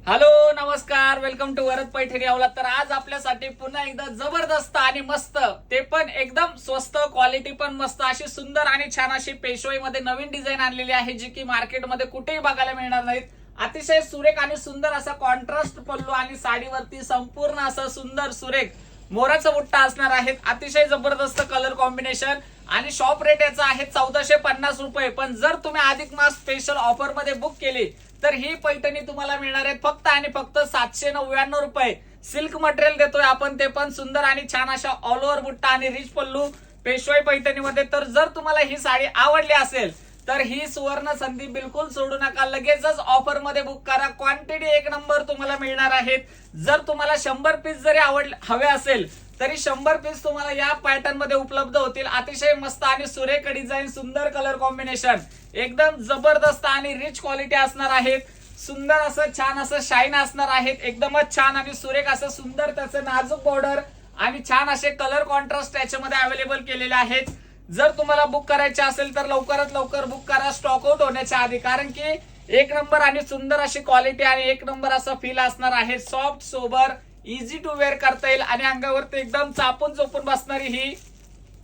Hello नमस्कार, welcome to Varad Paithani अवलाद। तर आज आपल्यासाठी पुन्हा एकदा जबरदस्त आणि मस्त, ते पण एकदम स्वस्त, क्वालिटी पण मस्त अशी सुंदर आणि छान अशी पेशवाईमध्ये नवीन डिझाईन आणलेली आहे, जी की मार्केटमध्ये कुठेही बघायला मिळणार नाहीत। अतिशय सुरेख आणि सुंदर असा कॉन्ट्रास्ट पल्लू आणि साडीवरती संपूर्ण असं सुंदर सुरेख मोराचा बुट्टा असणार आहे। अतिशय जबरदस्त कलर कॉम्बिनेशन आणि शॉप रेट याचा आहे 1450 रुपये। पण जर तुम्ही अधिक मास स्पेशल ऑफर मध्ये बुक केली तर ही पैठणी तुम्हाला मिळणार आहे फक्त आणि फक्त 799 रुपये। सिल्क मटेरियल देतोय आपण, ते पण सुंदर आणि छान अशा ऑल ओव्हर बुट्टा आणि रिच पल्लू पेशवाई पैठणीमध्ये। तर जर तुम्हाला ही साडी आवडली असेल तर ही सुवर्ण संधी बिलकुल सोडू नका, लगेचच ऑफर मध्ये बुक करा। क्वांटिटी एक नंबर तुम्हाला मिळणार आहेत। जर तुम्हाला 100 पीस जरी हवे असेल तरी 100 पीस तुम्हाला या पॅटर्न मध्ये उपलब्ध होतील। अतिशय मस्त आणि सुरेख डिझाईन, सुंदर कलर कॉम्बिनेशन, एकदम जबरदस्त आणि रिच क्वालिटी असणार आहेत। सुंदर असं छान असं शाईन असणार आहेत, एकदमच छान आणि सुरेख असं सुंदर त्याचं नाजूक बॉर्डर आणि छान असे कलर कॉन्ट्रास्ट याच्यामध्ये अवेलेबल केलेले आहेत। जर तुम्हाला बुक करायचे असेल तर लवकरात लवकर बुक करा स्टॉक आउट होण्याच्या आधी, कारण की एक नंबर आणि सुंदर अशी क्वालिटी आणि एक नंबर असं फील असणार आहे। Soft, sober, easy to wear करता येईल आणि अंगावरती एकदम चापून चोपून बसणारी ही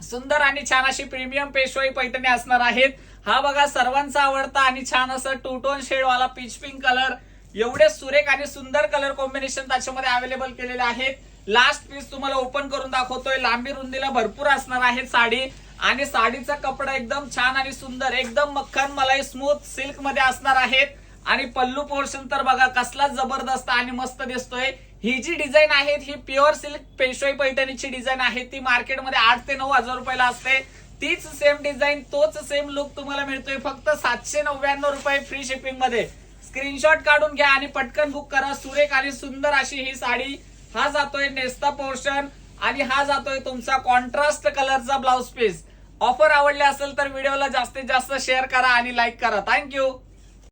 सुंदर आणि छान अशी प्रीमियम पेशवाई पैठणी असणार आहेत। हा बघा सर्वांचा आवडता आणि छान असं टू टोन शेड वाला पीच पिंक कलर, एवढे सुरेख आणि सुंदर कलर कॉम्बिनेशन त्याच्यामध्ये अवेलेबल केलेले आहेत। लास्ट पीस तुम्हाला ओपन करून दाखवतोय। लांबी रुंदीला भरपूर असणार आहे साडी आणि साडीचा कपडा एकदम छान आणि सुंदर, एकदम मक्खन मलाई स्मूथ सिल्क मध्ये असणार आहेत। आणि पल्लू पोर्शन तर बघा कसला जबरदस्त आणि मस्त दिसतोय। ही जी डिझाईन आहे ही प्युअर सिल्क पेशवाई पैठणीची डिझाईन आहे, ती मार्केटमध्ये 8 ते 9 हजार रुपयाला असते। तीच सेम डिझाईन, तोच सेम लुक तुम्हाला मिळतोय फक्त 799 रुपये फ्री शिपिंग मध्ये। स्क्रीनशॉट काढून घ्या आणि पटकन बुक करा। सुरेख आणि सुंदर अशी ही साडी, हा जातोय नेस्ता पोर्शन आणि हा जातोय तुमचा कॉन्ट्रास्ट कलरचा ब्लाउज पीस। ऑफर आवडली असेल तर व्हिडिओला जास्तीत जास्त शेअर करा आणि लाईक करा। थँक्यू।